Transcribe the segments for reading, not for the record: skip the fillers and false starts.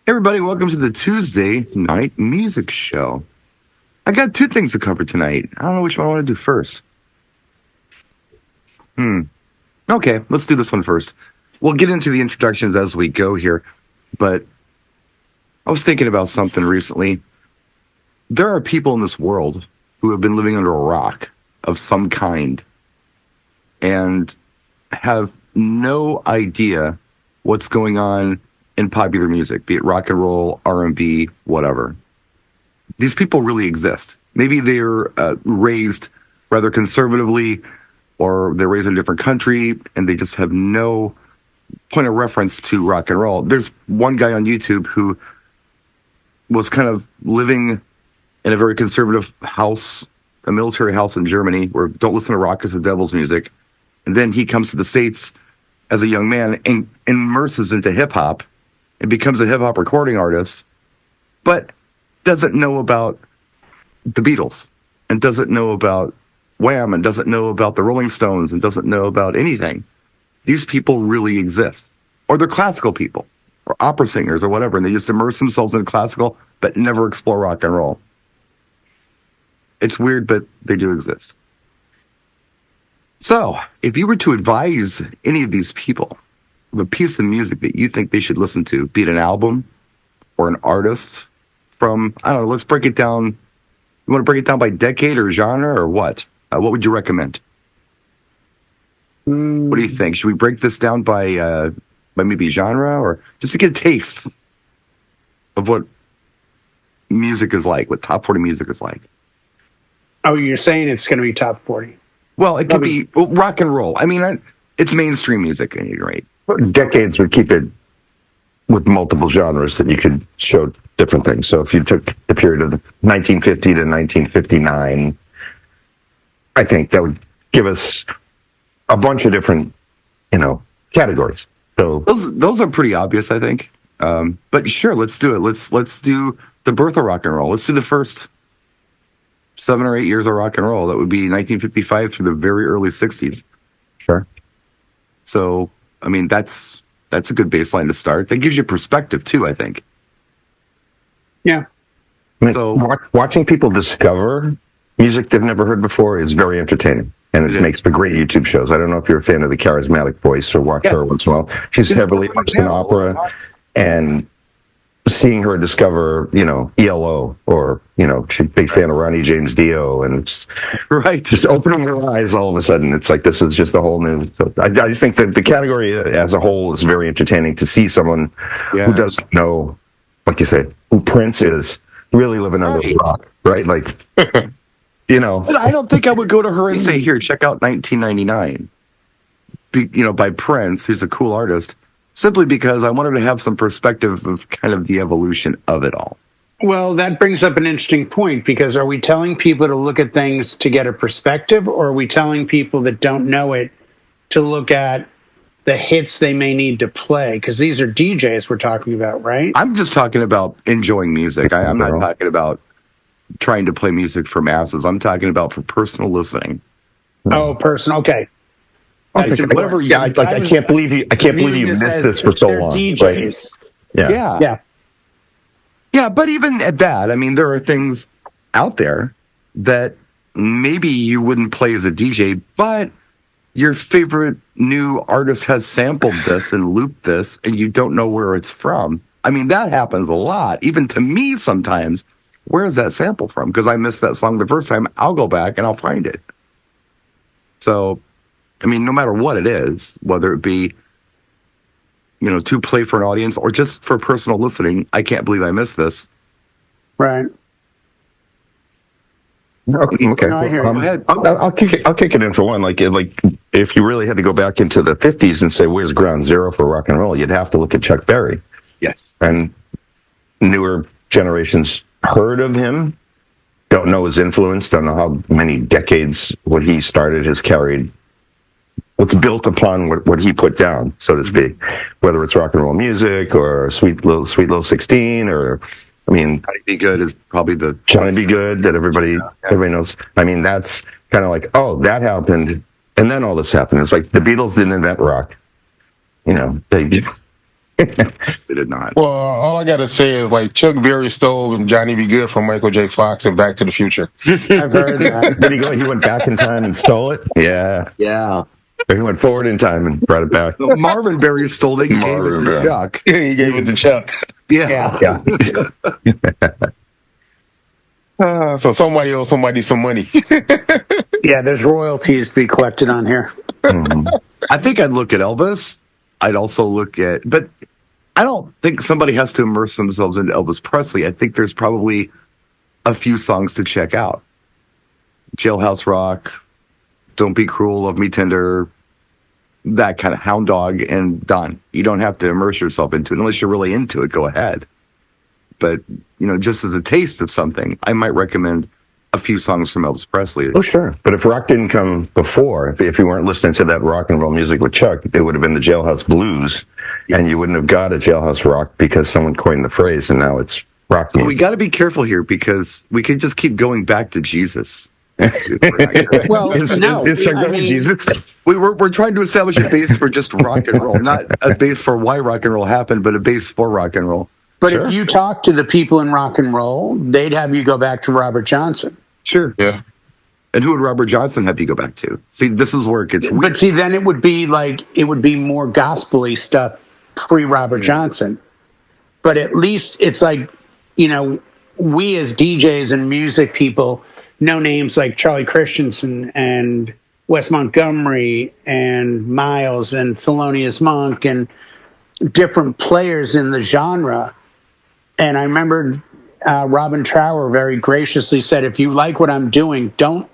Everybody, welcome to the Tuesday Night Music Show. I got two things to cover tonight. I don't know which one I want to do first. Okay, let's do this one first. We'll get into the introductions as we go here, but I was thinking about something recently. There are people in this world who have been living under a rock of some kind and have no idea what's going on in popular music, be it rock and roll, R&B, whatever. These people really exist. Maybe they're raised rather conservatively, or they're raised in a different country, and they just have no point of reference to rock and roll. There's one guy on YouTube who was kind of living in a very conservative house, a military house in Germany, where don't listen to rock as the devil's music. And then he comes to the States as a young man and immerses into hip-hop and becomes a hip-hop recording artist, but doesn't know about the Beatles and doesn't know about Wham and doesn't know about the Rolling Stones and doesn't know about anything. These people really exist. Or they're classical people or opera singers or whatever, and they just immerse themselves in classical but never explore rock and roll. It's weird, but they do exist. So, if you were to advise any of these people of a piece of music that you think they should listen to, be it an album or an artist from, I don't know, let's break it down. You want to break it down by decade or genre or what? What would you recommend? What do you think? Should we break this down by maybe genre, or just to get a taste of what music is like, what top 40 music is like? Oh, you're saying it's going to be top 40? Well, it could be rock and roll. I mean, it's mainstream music, at any rate. Decades would keep it with multiple genres that you could show different things. So if you took the period of 1950 to 1959, I think that would give us a bunch of different, categories. So those are pretty obvious, I think. But sure, let's do it. Let's do the birth of rock and roll. Let's do the first 7 or 8 years of rock and roll. That would be 1955 through the very early 60s. Sure. So, I mean, that's a good baseline to start. That gives you perspective too, I think. Yeah. I mean, So watching people discover music they've never heard before is very entertaining. And it makes for great YouTube shows. I don't know if you're a fan of the charismatic voice or watch her once in a while. She's heavily immersed in opera, and seeing her discover, ELO, or, she's a big fan of Ronnie James Dio, and it's right, just opening her eyes all of a sudden. It's like, this is just a whole new. So I think that the category as a whole is very entertaining to see someone who doesn't know, like you say, who Prince is, really living under a rock, right? Like, But I don't think I would go to her and say, here, check out 1999, by Prince, who's a cool artist, simply because I wanted to have some perspective of kind of the evolution of it all. Well, that brings up an interesting point, because are we telling people to look at things to get a perspective, or are we telling people that don't know it to look at the hits they may need to play? Because these are DJs we're talking about, right? I'm just talking about enjoying music. I'm not talking about trying to play music for masses. I'm talking about for personal listening. Oh, personal. Okay. Whatever. Yeah, I can't believe you. I can't believe you missed this for so long. DJs. Right? Yeah. But even at that, I mean, there are things out there that maybe you wouldn't play as a DJ, but your favorite new artist has sampled this and looped this, and you don't know where it's from. I mean, that happens a lot. Even to me sometimes. Where is that sample from? Because I missed that song the first time. I'll go back and I'll find it. So, I mean, no matter what it is, whether it be, to play for an audience or just for personal listening, I can't believe I missed this. Right. Okay. No, I hear you. Go ahead. I'll kick it in for one. Like if you really had to go back into the 50s and say, where's ground zero for rock and roll? You'd have to look at Chuck Berry. Yes. And newer generations heard of him, don't know his influence, don't know how many decades what he started has carried, what's built upon what he put down, so to speak, whether it's rock and roll music or Sweet Little 16, or, I mean, Johnny B. Good is probably the Johnny B. Good that everybody knows. I mean, that's kind of like, oh, that happened, and then all this happened. It's like the Beatles didn't invent rock. They They did not. Well, all I gotta say is like Chuck Berry stole Johnny B. Good from Michael J. Fox in Back to the Future. I've heard that. Did he go? He went back in time and stole it. Yeah, Yeah. he went forward in time and brought it back. No, Marvin Berry stole it and gave it to Chuck. He gave it to Chuck. Yeah. So somebody owes somebody some money. Yeah, there's royalties to be collected on here. I think I'd look at Elvis. I'd also look at, but I don't think somebody has to immerse themselves into Elvis Presley. I think there's probably a few songs to check out. Jailhouse Rock, Don't Be Cruel, Love Me Tender, that kind of Hound Dog, and done. You don't have to immerse yourself into it unless you're really into it. Go ahead. But, just as a taste of something, I might recommend a few songs from Elvis Presley. Oh, sure. But if rock didn't come before, if you weren't listening to that rock and roll music with Chuck, it would have been the Jailhouse Blues, and you wouldn't have got a Jailhouse Rock because someone coined the phrase, and now it's rock music. We got to be careful here because we could just keep going back to Jesus. Well, is Chuck Berry Jesus? We're trying to establish a base for just rock and roll, not a base for why rock and roll happened, but a base for rock and roll. But if you talk to the people in rock and roll, they'd have you go back to Robert Johnson. Sure. Yeah. And who would Robert Johnson have you go back to? See, this is where it gets weird. But see, then it would be more gospel-y stuff pre-Robert Johnson. But at least it's like, we as DJs and music people know names like Charlie Christensen and Wes Montgomery and Miles and Thelonious Monk and different players in the genre. And I remember Robin Trower very graciously said, if you like what I'm doing, don't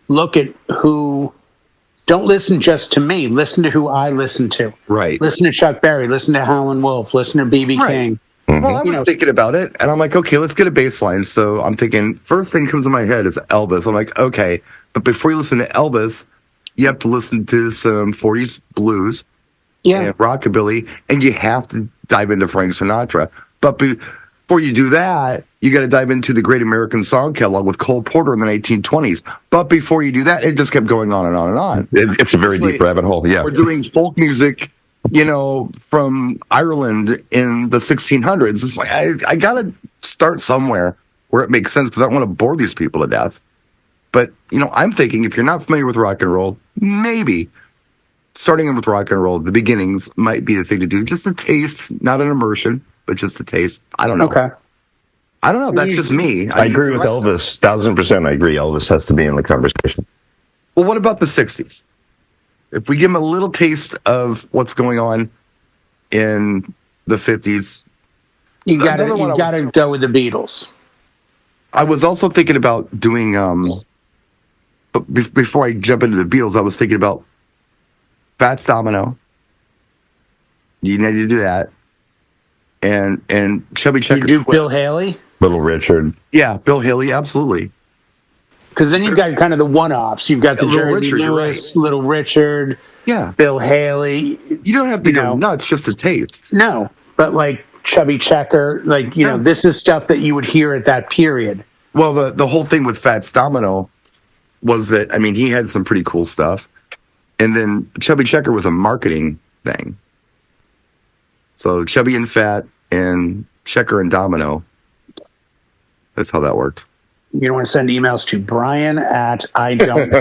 listen just to me. Listen to who I listen to. Right. Listen to Chuck Berry. Listen to Howlin' Wolf. Listen to B.B. King. Well, I was thinking about it, and I'm like, okay, let's get a baseline. So I'm thinking, first thing comes to my head is Elvis. I'm like, okay, but before you listen to Elvis, you have to listen to some 40s blues and rockabilly, and you have to dive into Frank Sinatra. But before you do that, you got to dive into the Great American Song Catalog with Cole Porter in the 1920s. But before you do that, it just kept going on and on and on. It's a very deep rabbit hole, yeah. We're doing folk music, from Ireland in the 1600s. It's like, I got to start somewhere where it makes sense because I don't want to bore these people to death. But, I'm thinking if you're not familiar with rock and roll, maybe starting in with rock and roll, the beginnings might be the thing to do. Just a taste, not an immersion, but just a taste. I don't know. Okay. I don't know. That's just me. I agree with Elvis. 1,000%. I agree. Elvis has to be in the conversation. Well, what about the 60s? If we give them a little taste of what's going on in the 50s. You got to go with the Beatles. I was also thinking about doing, but before I jump into the Beatles, I was thinking about Fats Domino. You need to do that. And Chubby Checker. You do Bill Haley? Little Richard. Yeah, Bill Haley, absolutely. Because then you've got kind of the one-offs. You've got the Little Jerry Richard, Lewis, Little Richard, Yeah. Bill Haley. You don't have to go nuts, just a taste. No, but like Chubby Checker, this is stuff that you would hear at that period. Well, the whole thing with Fats Domino was that, he had some pretty cool stuff. And then Chubby Checker was a marketing thing. So Chubby and Fat and Checker and Domino. That's how that worked. You don't want to send emails to Brian at I don't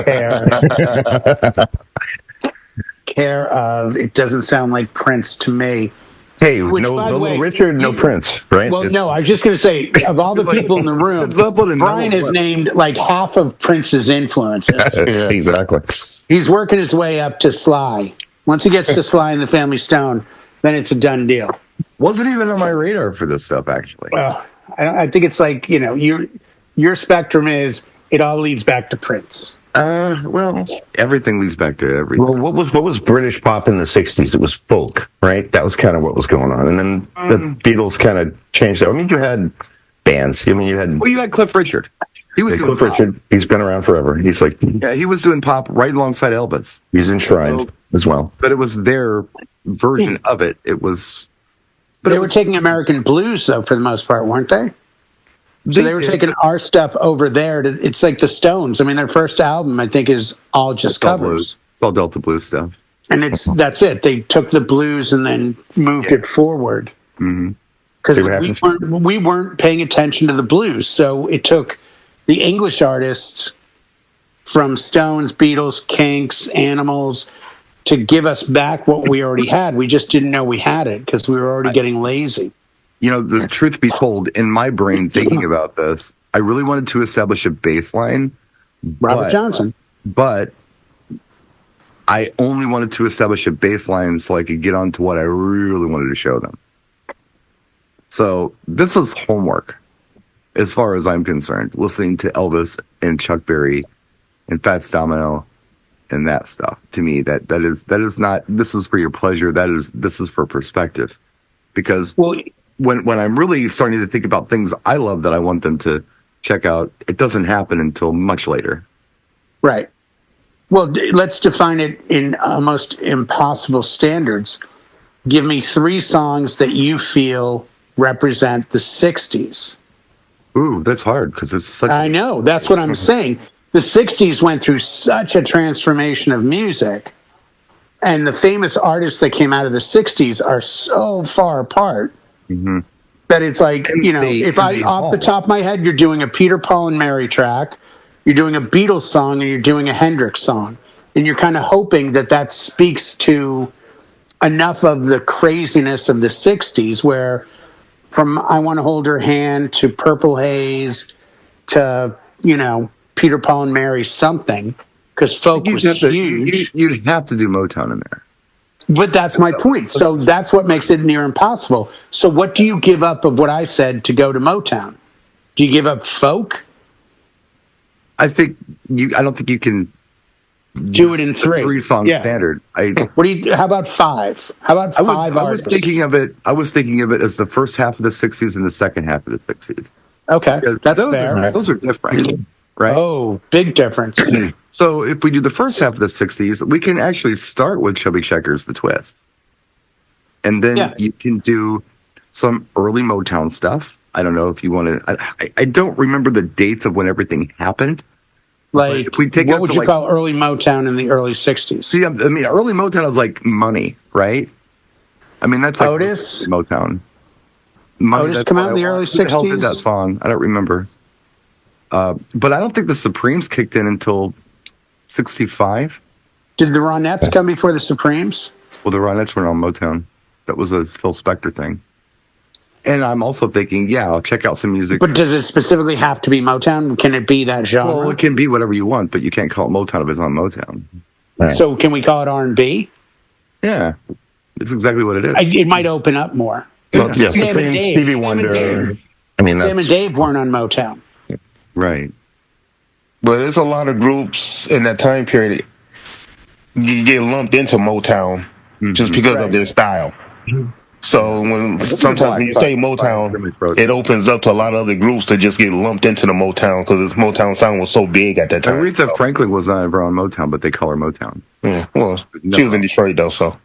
care of. It doesn't sound like Prince to me. Hey, no Little Richard, no Prince, right? Well, no, I was just going to say, of all the people in the room, Brian has named like half of Prince's influences. Yeah. Exactly. He's working his way up to Sly. Once he gets to Sly and the Family Stone, then it's a done deal. Wasn't even on my radar for this stuff, actually. Well, I think it's like, your spectrum is, it all leads back to Prince. Well, everything leads back to everything. Well, what was British pop in the 60s? It was folk, right? That was kind of what was going on. And then the Beatles kind of changed that. You had bands. You had Cliff Richard. He was doing Cliff Richard. He's been around forever. He's like... Yeah, he was doing pop right alongside Elvis. He's enshrined as well. But it was their version of it. It was... But they were taking American blues, though, for the most part, weren't they? So they were taking our stuff over there. It's like the Stones. Their first album, I think, is all just covers. It's all Delta Blues stuff. And that's it. They took the blues and then moved it forward. Mm-hmm. Because See what happens? we weren't paying attention to the blues. So it took the English artists from Stones, Beatles, Kinks, Animals to give us back what we already had. We just didn't know we had it because we were already getting lazy. You know, the truth be told, in my brain thinking about this, I really wanted to establish a baseline. Robert Johnson. But I only wanted to establish a baseline so I could get on to what I really wanted to show them. So this is homework, as far as I'm concerned, listening to Elvis and Chuck Berry and Fats Domino and that stuff. To me, that is not, this is for your pleasure. This is for perspective. Because when I'm really starting to think about things I love that I want them to check out, it doesn't happen until much later. Right. Well, let's define it in almost impossible standards. Give me 3 songs that you feel represent the 60s. Ooh, that's hard because it's such. I know. That's what I'm saying. The 60s went through such a transformation of music, and the famous artists that came out of the 60s are so far apart that it's like, if I, off the top of my head, you're doing a Peter, Paul, and Mary track, you're doing a Beatles song, and you're doing a Hendrix song, and you're kind of hoping that speaks to enough of the craziness of the 60s where from I Want to Hold Her Hand to Purple Haze to, Peter, Paul, and Mary something, because folk was huge. You'd have to do Motown in there. But that's my point. So that's what makes it near impossible. So what do you give up of what I said to go to Motown? Do you give up folk? I don't think you can do it in 3. 3-song standard. How about 5? How about 5 artists? I was thinking of it as the first half of the 60s and the second half of the 60s. Okay, that's fair. Those are different, right? Oh, big difference. So if we do the first half of the 60s, we can actually start with Chubby Checkers, The Twist. And then you can do some early Motown stuff. I don't know if you want to... I don't remember the dates of when everything happened. Like, if we take what would you call early Motown in the early 60s? See, I mean, early Motown is like Money, right? I mean, that's like Otis? Motown. Otis come out in the early 60s? Who the hell did that song? I don't remember. But I don't think the Supremes kicked in until 65. Did the Ronettes come before the Supremes? Well, the Ronettes were on Motown. That was a Phil Spector thing. And I'm also thinking, I'll check out some music. But does it specifically have to be Motown? Can it be that genre? Well, it can be whatever you want, but you can't call it Motown if it's not Motown. Right. So can we call it R&B? Yeah, it's exactly what it is. It might open up more. Well, yeah, Sam and Dave. Stevie Wonder. I mean, Sam and Dave weren't on Motown. Right. But there's a lot of groups in that time period you get lumped into Motown just because of their style. So sometimes when you say Motown, it opens up to a lot of other groups to just get lumped into the Motown because the Motown sound was so big at that time. Aretha Franklin was not ever on Motown, but they call her Motown. Yeah, well, she was in Detroit though, so.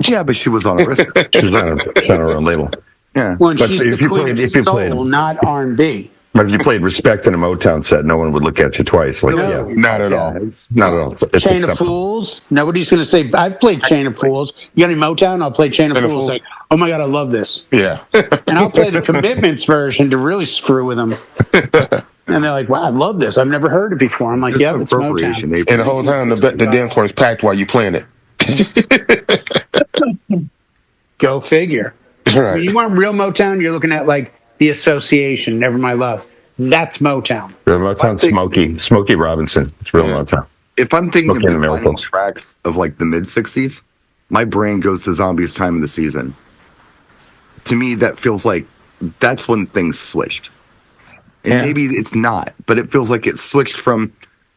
Yeah, but she was on Arista. She was on her own label. Yeah, well, she's the queen of soul, not R&B. But if you played Respect in a Motown set, no one would look at you twice. Like, no, not at all. Not at all. It's Chain of Fools. Nobody's going to say, I've played Chain of Fools. You got any Motown? I'll play Chain of Fools. Like, oh my God, I love this. Yeah. And I'll play the Commitments version to really screw with them. And they're like, wow, I love this. I've never heard it before. I'm like, yeah, it's Motown. And the whole time, the dance floor is packed while you're playing it. Go figure. Right. When you want real Motown, you're looking at like The Association, Never My Love. That's Motown. Real Motown, Smokey Robinson. It's real Motown. If I'm thinking of defining tracks of like the mid 60s, my brain goes to Zombies' Time of the Season. To me, that feels like that's when things switched. And maybe it's not, but it feels like it switched from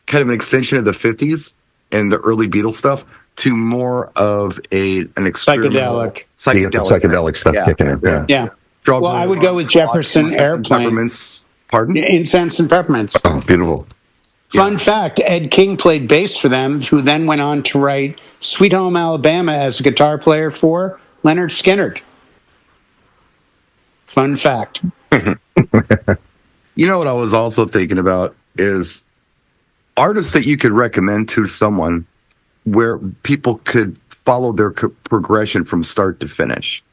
kind of an extension of the 50s and the early Beatles stuff to more of an psychedelic stuff kicking in. Yeah. Well, I would go with Jefferson Airplane. Pardon? Incense and Peppermints. Oh, beautiful. Fun fact, Ed King played bass for them, who then went on to write Sweet Home Alabama as a guitar player for Leonard Skinner. Fun fact. You know what I was also thinking about is artists that you could recommend to someone where people could followed their progression from start to finish.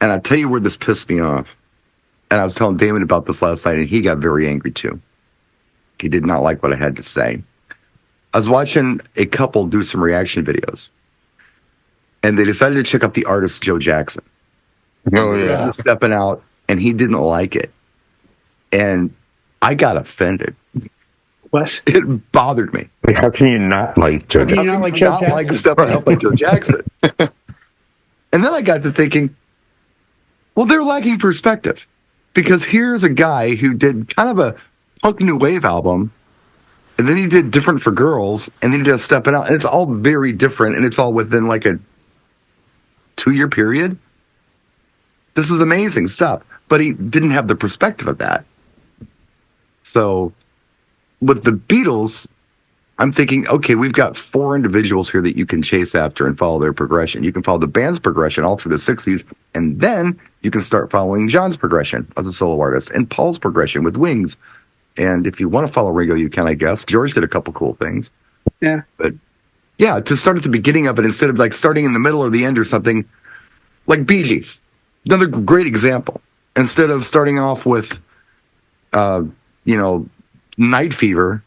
And I'll tell you where this pissed me off. And I was telling Damon about this last night, and he got very angry too. He did not like what I had to say. I was watching a couple do some reaction videos, and they decided to check out the artist Joe Jackson. Oh, yeah. Stepping out, and he didn't like it. And I got offended. What? It bothered me. Like, how can you not like Joe Jackson? You not like Joe Not Jackson? like stepping out like Joe Jackson. And then I got to thinking, well, they're lacking perspective. Because here's a guy who did kind of a punk new wave album, and then he did Different for Girls, and then he did Stepping Out, and it's all very different, and it's all within like a 2-year period. This is amazing stuff. But he didn't have the perspective of that. So with the Beatles, I'm thinking, okay, we've got 4 individuals here that you can chase after and follow their progression. You can follow the band's progression all through the 60s, and then you can start following John's progression as a solo artist and Paul's progression with Wings. And if you want to follow Ringo, you can, I guess. George did a couple cool things. Yeah. But yeah, to start at the beginning of it instead of like starting in the middle or the end or something, like Bee Gees. Another great example. Instead of starting off with, Night Fever,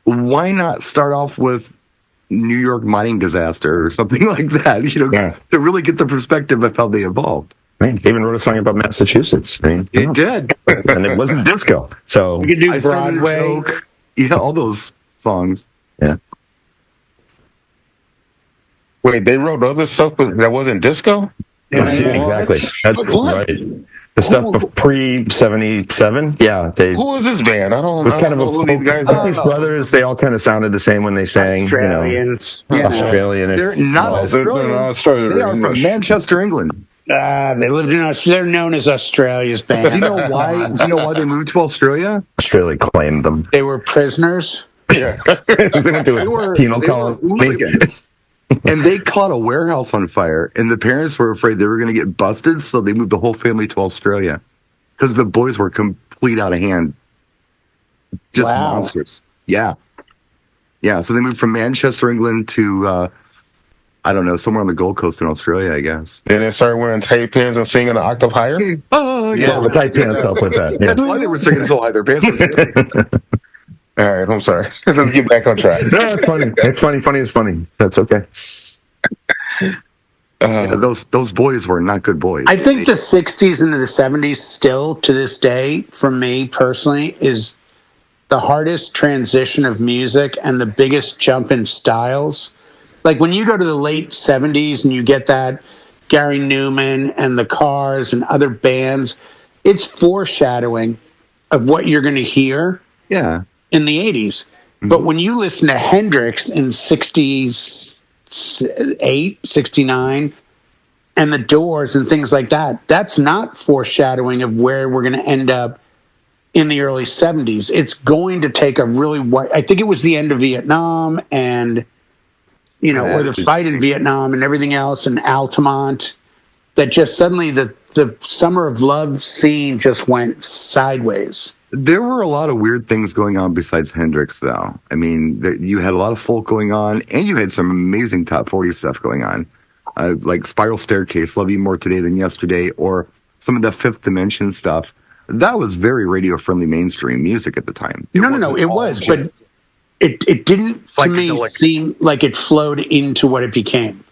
why not start off with New York mining disaster or something like that, to really get the perspective of how they evolved. I mean, they even wrote a song about Massachusetts. I mean, It did. and it wasn't disco. So You could do I Started a Broadway. Joke. Yeah, all those songs. yeah, Wait, they wrote other stuff that wasn't disco? exactly. That's What? right. The stuff of pre-77, yeah, they. Who is this band? I It don't was kind of know a who folk. these guys These are. brothers, they all kind of sounded the same when they sang. Australians. Australian. They're not Australian. They are from Manchester, England. They lived in They're known as Australia's Do you band. know why? Do you know why they moved to Australia? Australia claimed them. They were prisoners. Yeah. They went to They were a penal they were colony. hooligans. And they caught a warehouse on fire, and the parents were afraid they were going to get busted, so they moved the whole family to Australia because the boys were complete out of hand, just Wow. monsters. Yeah, so they moved from Manchester, England, to I don't know, somewhere on the Gold Coast in Australia, I guess. Then they started wearing tape pins and singing an octave higher. Oh Well, the tight pants up with that. Yeah. That's why they were singing so high. Their pants were skinny. All right, I'm sorry. Let's get back on track. No, it's funny. It's funny. Funny is funny. That's okay. Yeah, those boys were not good boys. I think the 60s into the 70s still, to this day, for me personally, is the hardest transition of music and the biggest jump in styles. Like when you go to the late 70s and you get that Gary Newman and the Cars and other bands, it's foreshadowing of what you're going to hear Yeah. in the 80s. But when you listen to Hendrix in 68, 69, and the Doors and things like that, that's not foreshadowing of where we're going to end up in the early 70s. It's going to take a really wide, I think it was the end of Vietnam and, or the fight in Vietnam and everything else, and Altamont, that just suddenly the Summer of Love scene just went sideways. There were a lot of weird things going on besides Hendrix, though. I mean, you had a lot of folk going on, and you had some amazing top 40 stuff going on, like Spiral Staircase, Love You More Today Than Yesterday, or some of the Fifth Dimension stuff. That was very radio-friendly mainstream music at the time. No, it was, but it didn't, to me, seem like it flowed into what it became.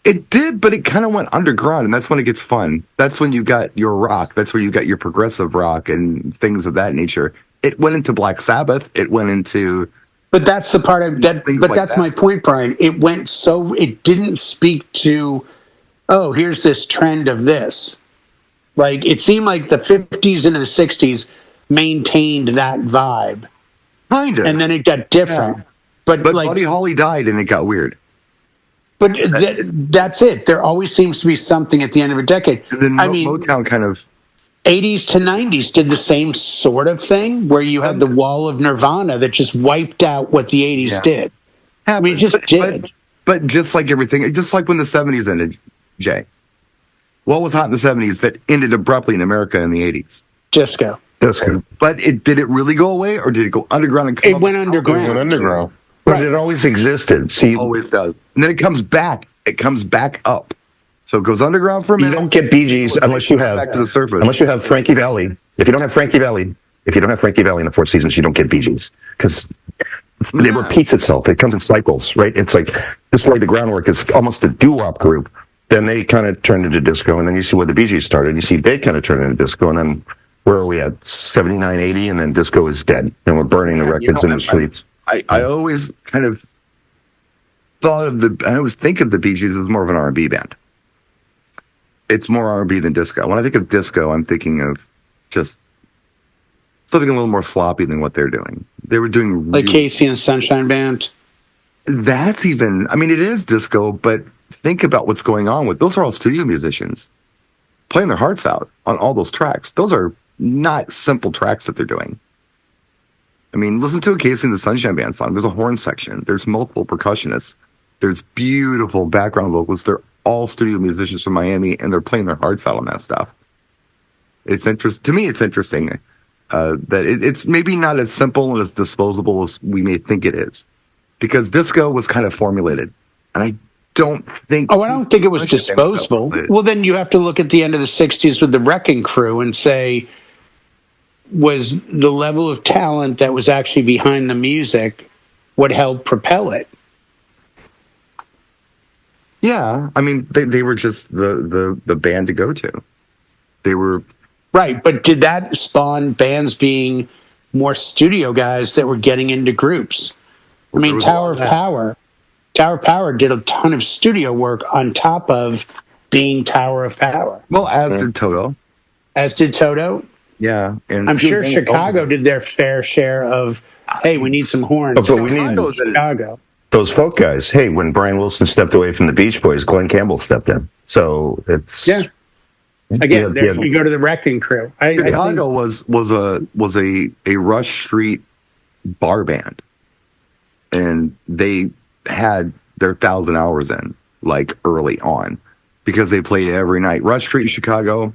It did, but it kind of went underground, and that's when it gets fun. That's when you got your rock. That's where you got your progressive rock and things of that nature. It went into Black Sabbath. It went into... But that's the part of that. But that's my point, Brian. It went so... It didn't speak to, oh, here's this trend of this. Like, it seemed like the 50s into the 60s maintained that vibe. Kind of. And then it got different. Yeah. But like, Buddy Holly died, and it got weird. But that's it. There always seems to be something at the end of a decade. And then Motown kind of... 80s to 90s did the same sort of thing, where you had the wall of Nirvana that just wiped out what the 80s did. I mean, it just did. But just like everything, just like when the 70s ended, Jay. What was hot in the 70s that ended abruptly in America in the 80s? Disco. But did it really go away, or did it go underground? It went underground. It went underground. But it always existed. See, Always does. And then it comes back it comes back up. So it goes underground for a You minute. don't get Bee Gees unless you have back to the surface. Unless you have Frankie Valli. If you don't have Frankie Valli in the Four Seasons, you don't get Bee Gees because it repeats itself. It comes in cycles, right? It's like this laid the groundwork. It's almost a doo-wop group. Then they kind of turned into disco, and then you see where the Bee Gees started. You see they kind of turned into disco, and then where are we at? 79, 80, and then disco is dead, and we're burning the records in the streets. I always kind of I always think of the Bee Gees as more of an R&B band. It's more R&B than disco. When I think of disco, I'm thinking of just something a little more sloppy than what they're doing. They were doing like Casey and the Sunshine Band. That's even. I mean, it is disco, but think about what's going on with those are all studio musicians playing their hearts out on all those tracks. Those are not simple tracks that they're doing. I mean, listen to a Casey and the Sunshine Band song. There's a horn section. There's multiple percussionists. There's beautiful background vocals. They're all studio musicians from Miami, and they're playing their hearts out on that stuff. It's interesting. To me, it's interesting that it's maybe not as simple and as disposable as we may think it is, because disco was kind of formulated, and I don't think. Oh, I don't think it was disposable. Well, then you have to look at the end of the '60s with the Wrecking Crew and say, was the level of talent that was actually behind the music what helped propel it? Yeah, I mean, they were just the band to go to. They were right, but did that spawn bands being more studio guys that were getting into groups? I mean, Tower of Power did a ton of studio work on top of being Tower of Power. Well, as did Toto. As did Toto. Yeah, and I'm sure Chicago did their fair share of. Hey, we need some horns. But we need Chicago. Those folk guys. Hey, when Brian Wilson stepped away from the Beach Boys, Glenn Campbell stepped in. So it's Again, you go to the Wrecking Crew. Chicago was a Rush Street bar band, and they had their 1,000 hours in like early on because they played every night. Rush Street in Chicago.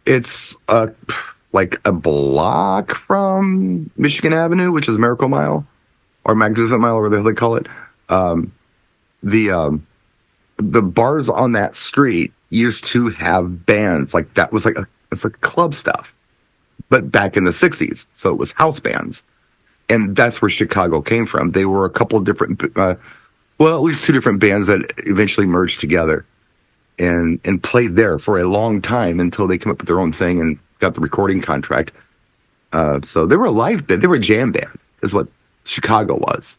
It's like a block from Michigan Avenue, which is Miracle Mile or Magnificent Mile, or whatever they call it. The bars on that street used to have bands like that. Was it's like club stuff, but back in the '60s, so it was house bands, and that's where Chicago came from. They were a couple of different, at least two different bands that eventually merged together, and played there for a long time until they came up with their own thing and got the recording contract. So they were a live band. They were a jam band, is what Chicago was.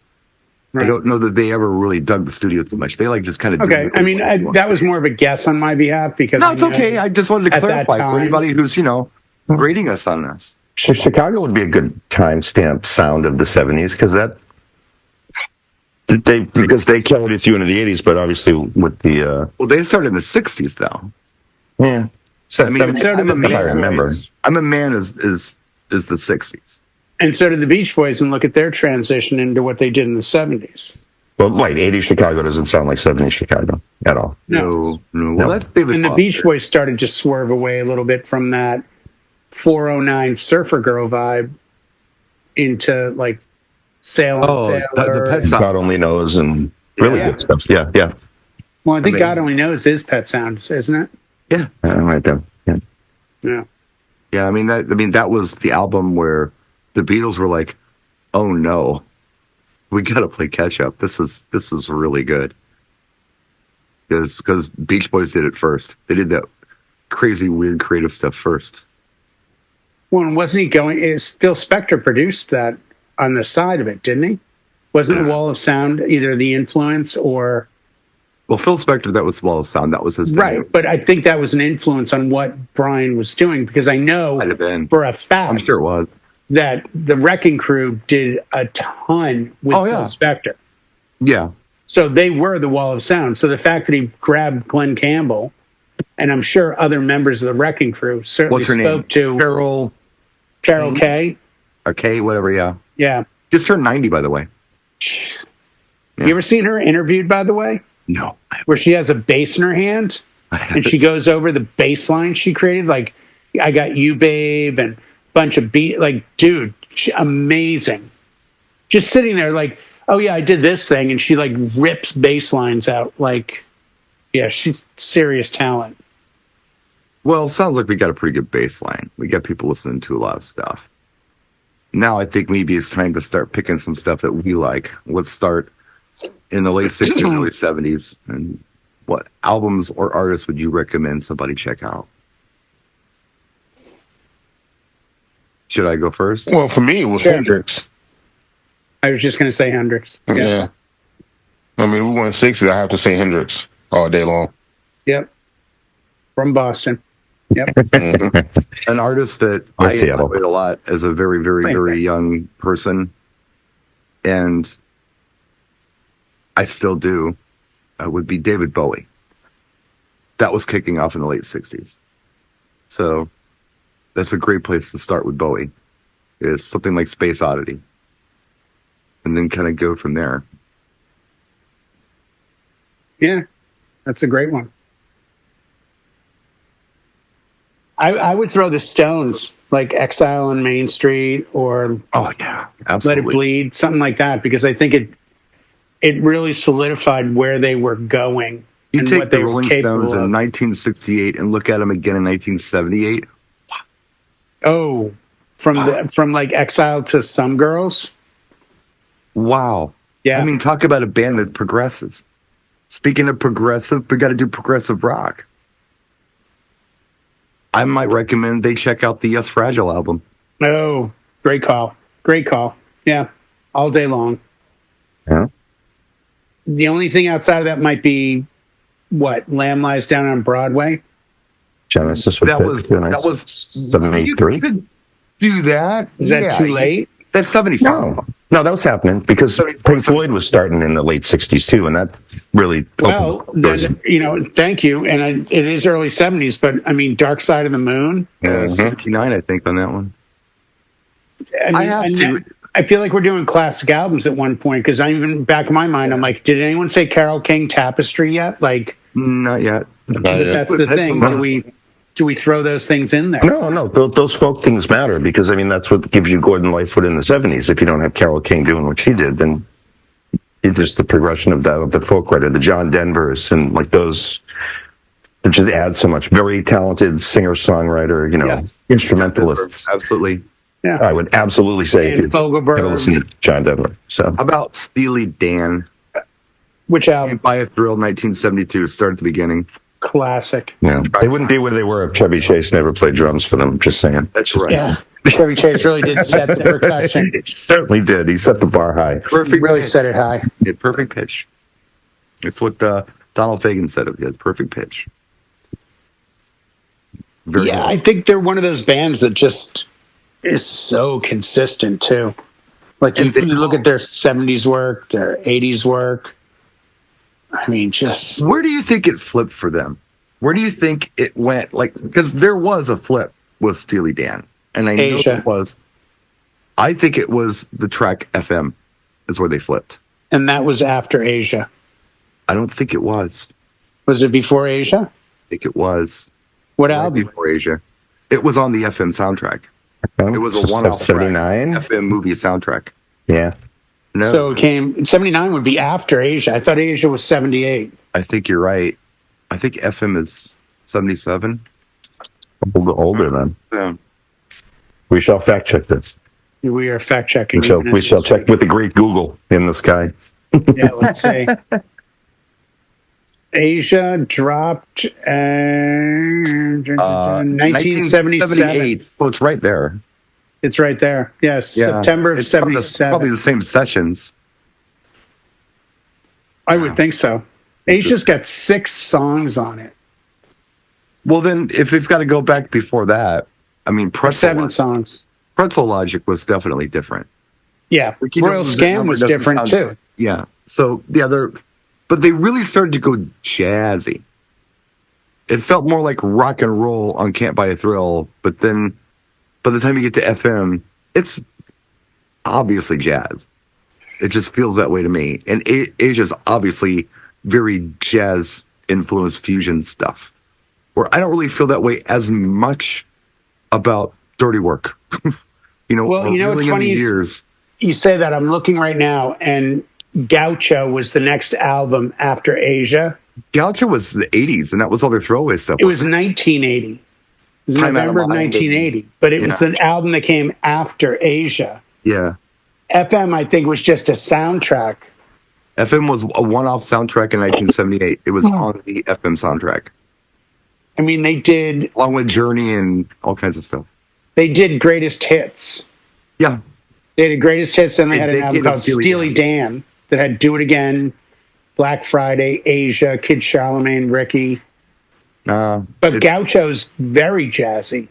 Right. I don't know that they ever really dug the studio too much. They just kind of okay. I mean, that was more of a guess on my behalf because no, it's okay. I just wanted to clarify for anybody who's grading us on this. Chicago would be a good timestamp sound of the '70s because they carried it through into the '80s, but obviously with the they started in the '60s though. Yeah, so, I mean, I remember. I'm a man is the '60s. And so did the Beach Boys, and look at their transition into what they did in the '70s. Well, right, '80s Chicago doesn't sound like '70s Chicago at all. No. Well, that's David. And the Beach Boys started to swerve away a little bit from that 409 Surfer Girl vibe into like Sail on Sailor. The Pet Sound. God Only Knows, and really good stuff. Yeah. Well, I think God Only Knows is Pet Sound, isn't it? Yeah, right there. Yeah. I mean that was the album where the Beatles were like, "Oh no, we got to play catch up. This is really good." Because Beach Boys did it first. They did that crazy, weird, creative stuff first. Well, and wasn't he going? Phil Spector produced that on the side of it, didn't he? Wasn't the Wall of Sound either the influence or? Well, Phil Spector, that was Wall of Sound. That was his thing. Right, but I think that was an influence on what Brian was doing because I know for a fact. I'm sure it was. That the Wrecking Crew did a ton with Phil Spector. Yeah. So they were the Wall of Sound. So the fact that he grabbed Glenn Campbell, and I'm sure other members of the Wrecking Crew certainly spoke to Carol Kay. Or Kay, whatever, yeah. Yeah. Just turned 90, by the way. You ever seen her interviewed, by the way? No. Where she has a bass in her hand, and she goes over the bass line she created, like, I Got You, Babe, and bunch of beat, like, dude, amazing. Just sitting there, like, oh yeah, I did this thing, and she like rips bass lines out. Like, yeah, she's serious talent. Well, sounds like we got a pretty good baseline. We got people listening to a lot of stuff. Now I think maybe it's time to start picking some stuff that we like. Let's start in the late 60s, early 70s. And what albums or artists would you recommend somebody check out? Should I go first? Well, for me, it was Hendrix. I was just going to say Hendrix. Yeah. I mean, we went 60s. I have to say Hendrix all day long. Yep. From Boston. Yep. An artist that I enjoyed a lot as a very, very, very young person, and I still do, would be David Bowie. That was kicking off in the late 60s. So that's a great place to start with Bowie. Is something like Space Oddity. And then kind of go from there. Yeah, that's a great one. I would throw the Stones, like Exile on Main Street, or oh yeah, absolutely, Let It Bleed, something like that, because I think it really solidified where they were going. You and take what the they Rolling were Stones in of. 1968 and look at them again in 1978. Oh, from like Exile to Some Girls. Wow. Yeah. I mean, talk about a band that progresses. Speaking of progressive, we got to do progressive rock. I might recommend they check out the Yes Fragile album. Oh, great call. Great call. Yeah, all day long. Yeah. The only thing outside of that might be, what, Lamb Lies Down on Broadway? Genesis that was 73. You could do that. Is that too late? That's 75. No, that was happening because Pink Floyd was starting in the late 60s too, and that really thank you. And it is early 70s, but I mean, Dark Side of the Moon. 69, I think, on that one. I feel like we're doing classic albums at one point, because I'm even back in my mind, I'm like, did anyone say Carole King Tapestry yet? Like, not yet. That's the thing. Do we throw those things in there? No. Those folk things matter because, I mean, that's what gives you Gordon Lightfoot in the 70s. If you don't have Carole King doing what she did, then it's just the progression of the folk writer, the John Denvers, and like those. It just adds so much. Very talented singer-songwriter, instrumentalists. Absolutely. Yeah. I would absolutely say and Fogelberg. Listen to John Denver. So, how about Steely Dan? Which album? By a Thrill, 1972. Start at the beginning. Classic. Yeah, they wouldn't be where they were if Chevy Chase never played drums for them. Just saying. That's right. Yeah, Chevy Chase really did set the percussion. He certainly did. He set the bar high. Perfect. Really pitch. set it high. Perfect pitch. It's what Donald Fagen said of his perfect pitch. Very good. I think they're one of those bands that just is so consistent too. Like you look at their 70s work, their 80s work. I mean, just where do you think it flipped for them? Where do you think it went? Like, because there was a flip with Steely Dan, and I know it was. I think it was the track FM is where they flipped, and that was after Asia. I don't think it was. Was it before Asia? I think it was. What album? Before Asia. It was on the FM soundtrack. It was a one-off 79 FM movie soundtrack. Yeah. No. So it came. 79 would be after Asia. I thought Asia was 78. I think you're right. I think FM is 77. Older then. Yeah. We shall fact check this. We are fact checking. We shall check with the great Google in the sky. Yeah, let's see. Asia dropped 1978. So it's right there. It's right there. Yes, yeah. September of 77. Probably the same sessions. I would think so. Asia's got 6 songs on it. Well, then, if it's got to go back before that, I mean, 7 songs. Pretzel Logic was definitely different. Yeah, Royal Scam was different too. Yeah, so but they really started to go jazzy. It felt more like rock and roll on Can't Buy a Thrill, but then by the time you get to FM, it's obviously jazz. It just feels that way to me. And Asia's obviously very jazz-influenced fusion stuff, where I don't really feel that way as much about Dirty Work. Well, it's funny you say that. I'm looking right now, and Gaucho was the next album after Asia. Gaucho was the 80s, and that was all their throwaway stuff. It was 1980. It was November of 1980. But it was an album that came after Asia. Yeah. FM, I think, was just a soundtrack. FM was a one-off soundtrack in 1978. It was on the FM soundtrack. I mean, they did... Along with Journey and all kinds of stuff. They did greatest hits. Yeah. They did greatest hits, and they had an album called Steely Dan that had Do It Again, Black Friday, Asia, Kid Charlemagne, Ricky. But Gaucho's very jazzy.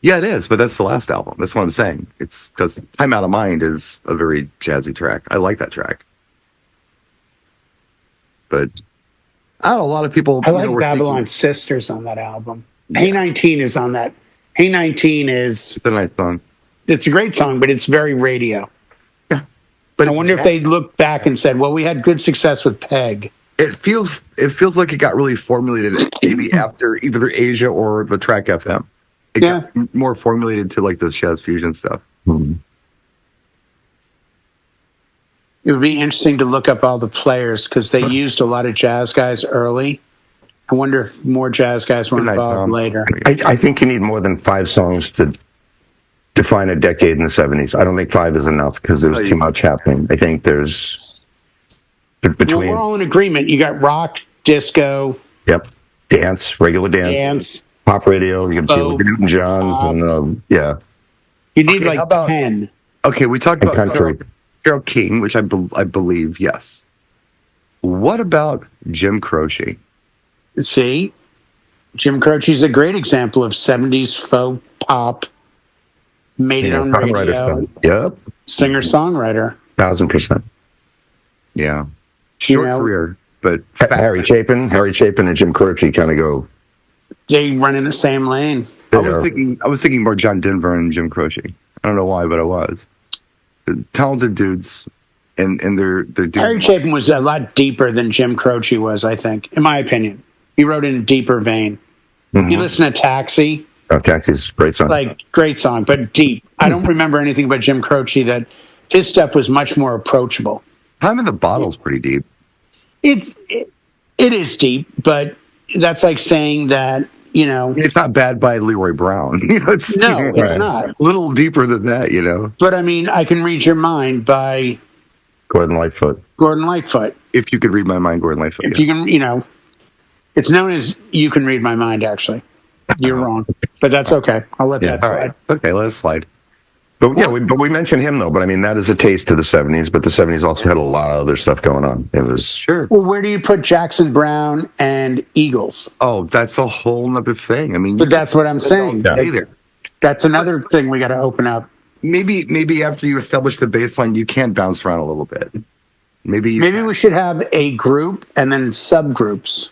Yeah, it is, but that's the last album. That's what I'm saying. It's because Time Out of Mind is a very jazzy track. I like that track. But I don't know, a lot of people... I like Babylon Sisters on that album. Yeah. Hey 19 is on that. Hey 19 is... It's a nice song. It's a great song, but it's very radio. Yeah. But I wonder if they looked back and said, well, we had good success with Peg. It feels like it got really formulated maybe after either Asia or the track FM. It got more formulated to like this jazz fusion stuff. Mm-hmm. It would be interesting to look up all the players because they used a lot of jazz guys early. I wonder if more jazz guys were involved later. I think you need more than 5 songs to define a decade in the 70s. I don't think 5 is enough because there's too much happening. I think there's between... Well, we're all in agreement. You got rock, disco. Yep. Dance, regular dance. Pop radio. You got Newton Johns and You need 10. Okay, we talked about country. Carole King, which I believe, yes. What about Jim Croce? See, Jim Croce's a great example of 70s folk pop, made it on radio. Yep. Singer-songwriter. 1,000%. Yeah. Short career, but... Harry Chapin and Jim Croce kind of go... They run in the same lane. I was thinking more John Denver and Jim Croce. I don't know why, but I was. Talented dudes, and they're doing... Harry Chapin was a lot deeper than Jim Croce was, I think, in my opinion. He wrote in a deeper vein. Mm-hmm. You listen to Taxi. Oh, Taxi's a great song. Great song, but deep. I don't remember anything about Jim Croce that his stuff was much more approachable. Time in the Bottle's pretty deep. It is deep, but that's like saying that, it's not Bad by Leroy Brown. It's not. A little deeper than that, But I mean, I Can Read Your Mind by Gordon Lightfoot. If you could read my mind, Gordon Lightfoot. If you can, it's known as You Can Read My Mind, actually. You're wrong. But that's okay. I'll let that slide. Right. Okay, let it slide. But we mentioned him though. But I mean, that is a taste of the 70s. But the 70s also had a lot of other stuff going on. It was sure. Well, where do you put Jackson Browne and Eagles? Oh, that's a whole other thing. I mean, but that's what I'm saying. Yeah. That's another thing we got to open up. Maybe after you establish the baseline, you can bounce around a little bit. Maybe we should have a group and then subgroups.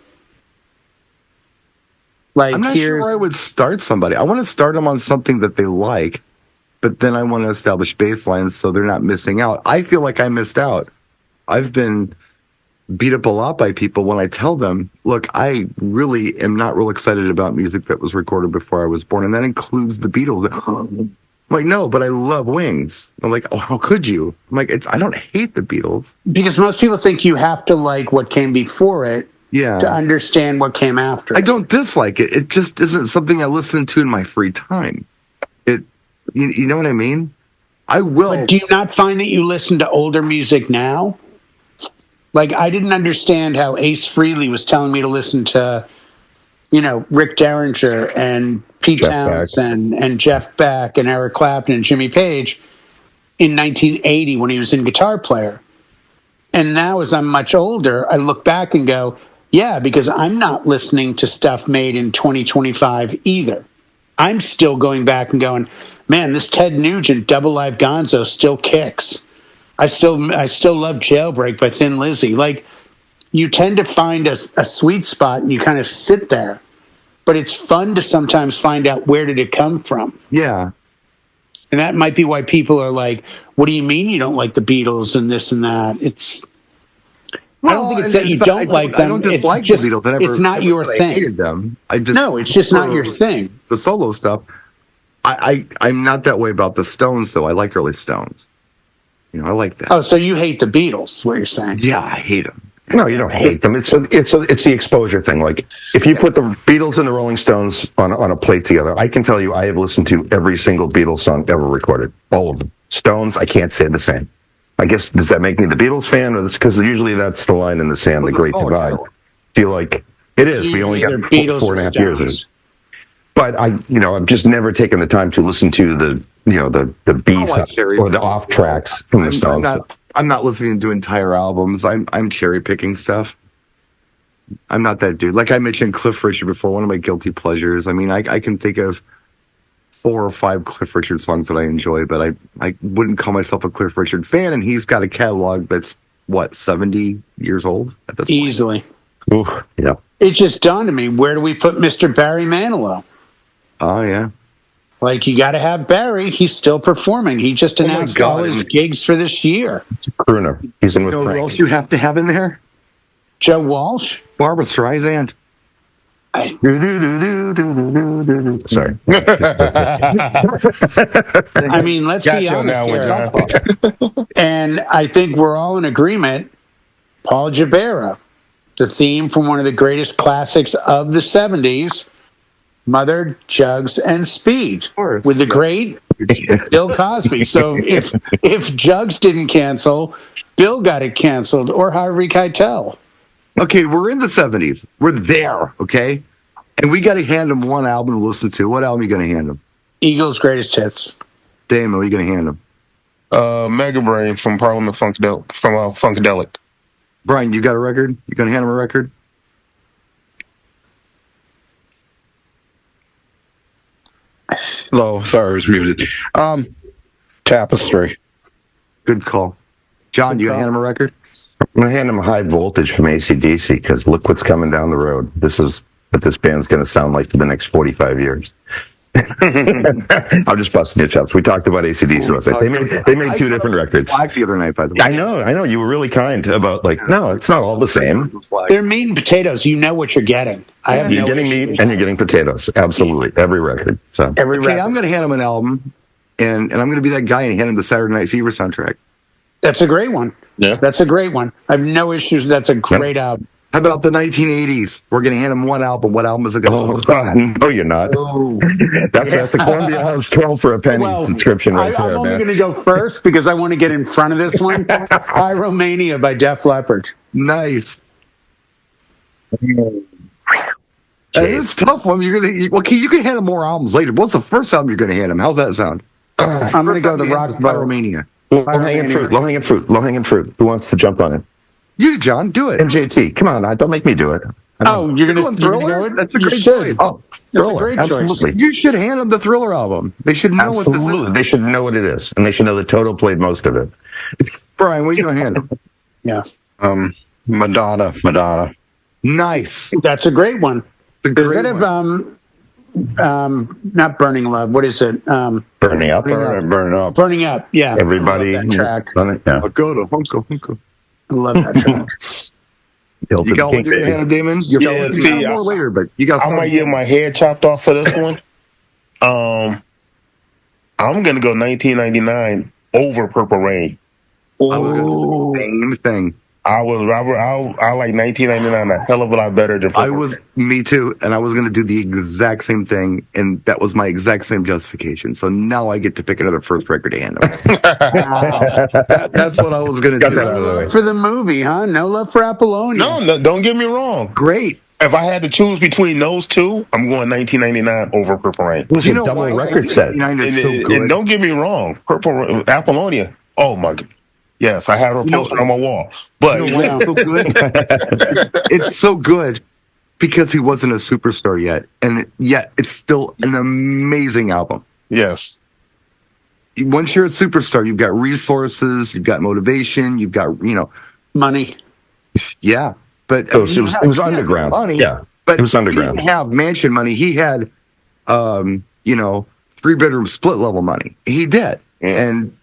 Like, I'm not sure where I would start somebody. I want to start them on something that they like, but then I want to establish baselines so they're not missing out. I feel like I missed out. I've been beat up a lot by people when I tell them, look, I really am not real excited about music that was recorded before I was born, and that includes the Beatles. I'm like, no, but I love Wings. I'm like, oh, how could you? I'm like, I don't hate the Beatles. Because most people think you have to like what came before it to understand what came after. I don't dislike it. It just isn't something I listen to in my free time. You know what I mean? I will. But do you not find that you listen to older music now? Like, I didn't understand how Ace Frehley was telling me to listen to, Rick Derringer and Pete Townsend and Jeff Beck and Eric Clapton and Jimmy Page in 1980 when he was in Guitar Player. And now as I'm much older, I look back and go, yeah, because I'm not listening to stuff made in 2025 either. I'm still going back and going, man, this Ted Nugent Double Live Gonzo still kicks. I still love Jailbreak by Thin Lizzy. Like, you tend to find a sweet spot and you kind of sit there. But it's fun to sometimes find out where did it come from. Yeah. And that might be why people are like, what do you mean you don't like the Beatles and this and that? I don't think it's that you don't like them. I don't dislike the Beatles. It's not your thing. I hated them. No, it's just not your thing. The solo stuff. I'm not that way about the Stones, though. I like early Stones. I like that. Oh, so you hate the Beatles? What you're saying? Yeah, I hate them. No, you don't hate them. It's the exposure thing. Like if you put the Beatles and the Rolling Stones on a plate together, I can tell you I have listened to every single Beatles song ever recorded, all of them. Stones, I can't say the same. I guess does that make me the Beatles fan, or because usually that's the line in the sand, the great divide. Feel like it is. We only got four and a half years of it. But I've just never taken the time to listen to the B-sides or the off tracks from the Stones. I'm not listening to entire albums. I'm cherry picking stuff. I'm not that dude. Like I mentioned Cliff Richard before, one of my guilty pleasures. I mean, I can think of 4 or 5 Cliff Richard songs that I enjoy, but I wouldn't call myself a Cliff Richard fan, and he's got a catalog that's, 70 years old at this point? Easily. Ooh, yeah. It just dawned on me, where do we put Mr. Barry Manilow? Oh, yeah. Like, you got to have Barry. He's still performing. He just announced all his gigs for this year. Crooner. He's in with Frank. Who else you have to have in there? Joe Walsh. Barbara Streisand. Sorry. I mean, let's be honest here. And I think we're all in agreement. Paul Jabara, the theme from one of the greatest classics of the 70s, Mother, Jugs, and Speed, with the great Bill Cosby. So if Jugs didn't cancel, Bill got it canceled, or Harvey Keitel. Okay, we're in the 70s. We're there, okay? And we got to hand him one album to listen to. What album are you going to hand him? Eagles' Greatest Hits. Damon, what are you going to hand him? Mega Brain from Parliament Funkadelic. Brian, you got a record? You going to hand him a record? Hello, sorry, I was muted. Tapestry. Good call. John, you going to hand him a record? I'm going to hand him High Voltage from AC/DC because look what's coming down the road. This is what this band's going to sound like for the next 45 years. I'm just busting your chops. We talked about AC/DC last night. They made 2 different records. Slack the other night, by the way. I know. You were really kind about no, it's not all the same. They're meat and potatoes. You know what you're getting. You're getting meat and you're getting potatoes. Absolutely, every record. So every record. I'm going to hand him an album, and I'm going to be that guy and hand him the Saturday Night Fever soundtrack. That's a great one. Yeah, that's a great one. I have no issues. That's a great album. How about the 1980s? We're going to hand him one album. What album is it going to be? No, you're not. That's a Columbia House 12 for a penny subscription right there, I'm only going to go first because I want to get in front of this one. Pyromania by Def Leppard. Nice. It's a tough one. You can hand him more albums later. What's the first album you're going to hand him? How's that sound? I'm going to go the Rock Pyromania. Low-hanging fruit. Who wants to jump on it? You, John, do it. MJT, come on, don't make me do it. You're going to Thriller? That's a great choice. Oh, that's a great absolutely. choice. You should hand them the Thriller album. They should know what this is. They should know what it is, and they should know that Toto played most of it. Brian, what are you going to hand them? Yeah. Madonna. Nice. That's a great one. Instead of not Burning Love. What is it? Burning Up. Burning Up. Burning Up. Yeah. Everybody. I love that track. Yeah. I'll go to Hunko. I love that track. You got one in hand, Damon? You got more later, but you got. I might get my head chopped off for this one. I'm gonna go 1999 over Purple Rain. I was gonna do the same thing. I like 1999 a hell of a lot better than Purple Rain. Me too, and I was going to do the exact same thing, and that was my exact same justification. So now I get to pick another first record to hand them. That's what I was going to do. That out of the way. For the movie, huh? No Love for Apollonia. No, don't get me wrong. Great. If I had to choose between those two, I'm going 1999 over Purple Rain. It was a double record set. And don't get me wrong, Apollonia. Oh my God. Yes, I have a poster on my wall. But it's so good. It's so good because he wasn't a superstar yet, and yet it's still an amazing album. Yes. Once you're a superstar, you've got resources, you've got motivation, you've got money. Yeah, but it was underground. Money, yeah, but it was underground. He didn't have mansion money. He had, 3-bedroom split level money. He did, and.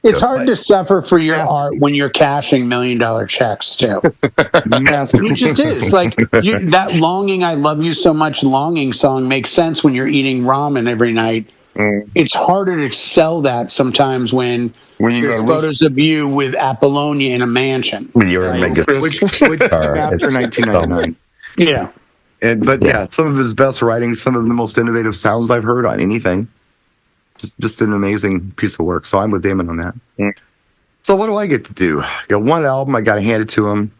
It's hard to suffer for your art when you're cashing $1 million checks too. It just is like that longing. I love you so much. Longing song makes sense when you're eating ramen every night it's harder to sell that sometimes when you there's got photos of you with Apollonia in a mansion. When you're a mega which star, after it's 1999. Yeah. But yeah, some of his best writing, some of the most innovative sounds I've heard on anything. Just an amazing piece of work. So I'm with Damon on that. So what do I get to do? I got one album. I got to hand it to him.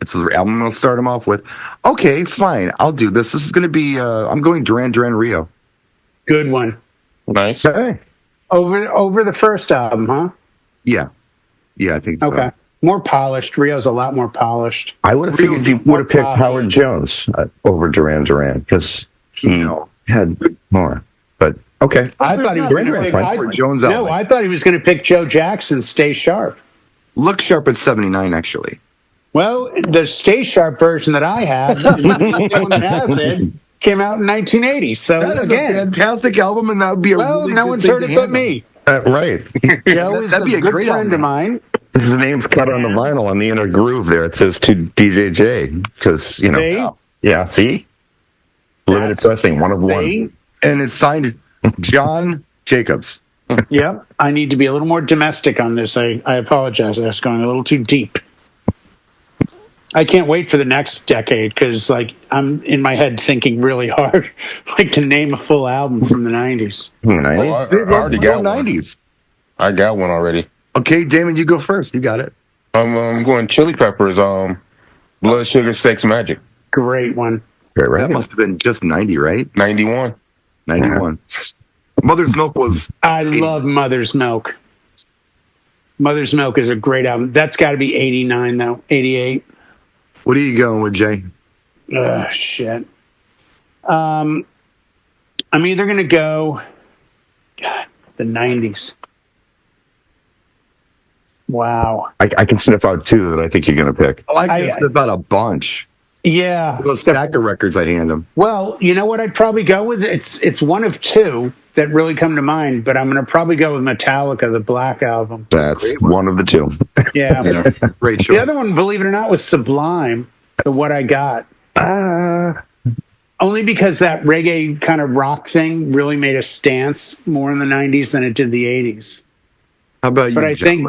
It's the album I'm going to start him off with. Okay, fine. I'll do this. This is going to be, I'm going Duran Duran Rio. Good one. Nice. Hey. Over the first album, huh? Yeah. Yeah, I think so. Okay. More polished. Rio's a lot more polished. I would have figured you would have picked Howard Jones over Duran Duran because he had more. But okay, I thought he was going to pick Jones. No, I thought he was going to pick Joe Jackson. Stay Sharp. Look Sharp at 79, actually. Well, the Stay Sharp version that I have on acid came out in 1980. So That is again, a fantastic album, and that would be a really no good one's thing heard to it but handle. me. right. Joe is that'd be a a good great friend of album. mine. His name's cut on the vinyl on the inner groove there. It says to DJJ because you know. See? Yeah. See. Limited pressing, one of See? one. And it's signed John Jacobs. Yep. I need to be a little more domestic on this. I apologize. I was going a little too deep. I can't wait for the next decade because, like, I'm in my head thinking really hard, like to name a full album from the 90s. Nice. I already got one. 90s. I got one already. Okay, Damon, you go first. You got it. I'm going Chili Peppers. Blood Sugar Sex Magic. Great one. Very right. That must have been just 90, right? 91. 91. Mother's Milk was. I love Mother's Milk. Mother's Milk is a great album. That's got to be 89, though. 88. What are you going with, Jay? Shit. I'm either going to go the 90s. Wow. I can sniff out two that I think you're going to pick. Oh, I guess about a bunch. Yeah. Those stack of records I'd hand them. Well, you know what I'd probably go with? It's one of two that really come to mind, but I'm going to probably go with Metallica, the Black Album. That's one of the two. Yeah. Great choice. The other one, believe it or not, was Sublime, the What I Got. Only because that reggae kind of rock thing really made a stance more in the 90s than it did the 80s. How about you? But I think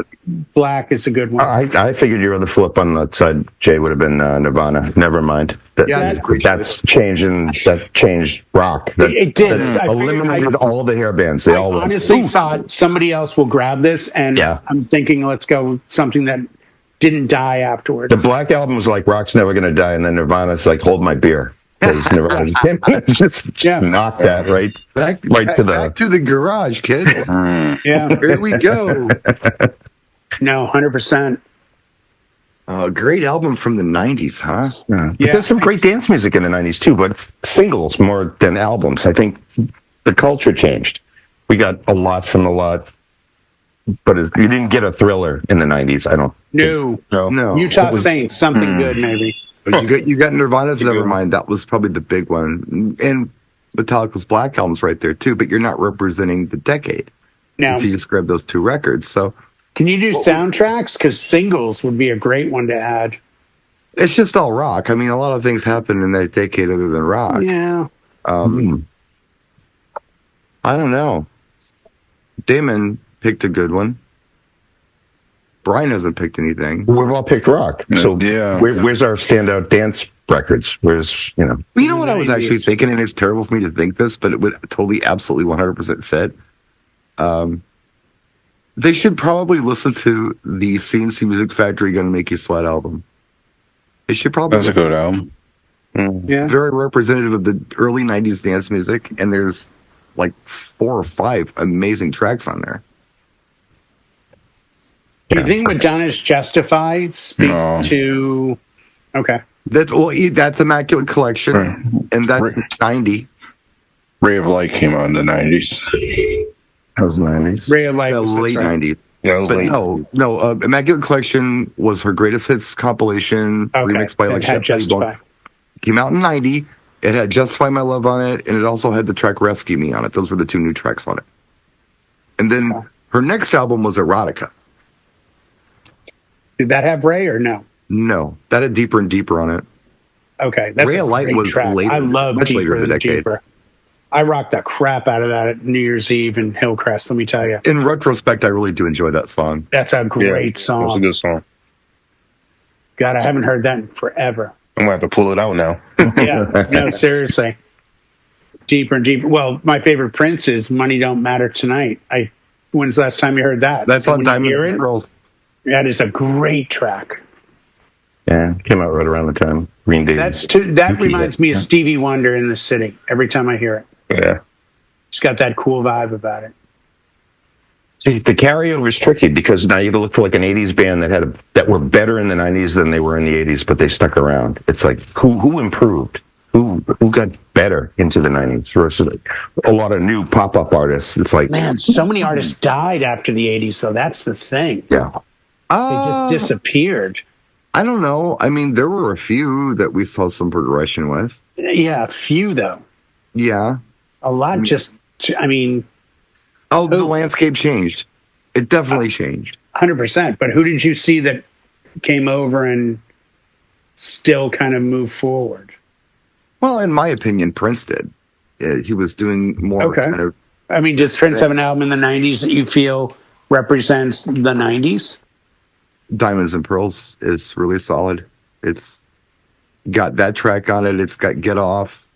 Black is a good one. I figured you were the flip on that side. Jay would have been Nirvana. Never mind. That's changing. That changed rock. It did. That eliminated all the hair bands. They all honestly thought somebody else will grab this, and I'm thinking let's go with something that didn't die afterwards. The Black Album was like Rock's Never Gonna Die, and then Nirvana's like Hold My Beer. Because Nirvana just came and just knocked that right back to the garage, kid. Yeah, here we go. No, 100%. Great album from the 90s, huh? Yeah. There's some great dance music in the 90s too, but singles more than albums. I think the culture changed. We got a lot from a lot, but you didn't get a Thriller in the 90s. I don't. No. Utah Saints, something good maybe. You got Nirvana's Nevermind. That was probably the big one, and Metallica's Black Album's right there too. But you're not representing the decade. Now, if you just grab those two records, so can you do soundtracks? Because singles would be a great one to add. It's just all rock. I mean, a lot of things happen in that decade other than rock. Yeah. I don't know. Damon picked a good one. Brian hasn't picked anything. We've all picked rock. So where's our standout dance records? Where's, Well, you know what I was actually thinking, and it's terrible for me to think this, but it would totally, absolutely 100% fit. They should probably listen to the CNC Music Factory Gonna Make You Sweat album. They should probably. That's a good album. Yeah. Very representative of the early 90s dance music, and there's like 4 or 5 amazing tracks on there. Do you think Madonna's Justified speaks to... Okay. That's Immaculate Collection, and that's 90. Ray of Light came out in the 90s. That was 90s. Ray of Light was late 90s. Yeah, but no. Immaculate Collection was her greatest hits compilation, remixed by like Chef Justify. Came out in 90. It had Justify My Love on it, and it also had the track Rescue Me on it. Those were the 2 new tracks on it. And then her next album was Erotica. Did that have Ray or no? No, that had Deeper and Deeper on it. Okay, that's Ray of Light was track. later. I love much Deeper later in the and decade. Deeper. I rocked the crap out of that at New Year's Eve in Hillcrest, let me tell you. In retrospect, I really do enjoy that song. That's a great That's a song. good song. God, I haven't heard that in forever. I'm gonna have to pull it out now. Yeah, no, seriously. Deeper and deeper. Well, my favorite Prince is Money Don't Matter Tonight. When's the last time you heard that? That's And on when you Diamonds hear and it, Pearls. that is a great track. Yeah, came out right around the time Green Day. That reminds me of Stevie Wonder in the City every time I hear it. Yeah. It's got that cool vibe about it. See, the carryover is tricky because now you have to look for like an '80s band that were better in the '90s than they were in the '80s, but they stuck around. It's like who improved, who got better into the '90s versus a lot of new pop-up artists. It's like, Man, so many artists died after the 80s, so that's the thing. yeah, They just disappeared. I don't know. I mean, there were a few that we saw some progression with. Yeah, a few though. Yeah. A lot just, I mean, Oh, the landscape changed. It definitely changed. 100%. But who did you see that came over and still kind of moved forward? Well, in my opinion, Prince did. He was doing more kind of. I mean, does Prince have an album in the 90s that you feel represents the 90s? Diamonds and Pearls is really solid. It's got that track on it. It's got Get Off.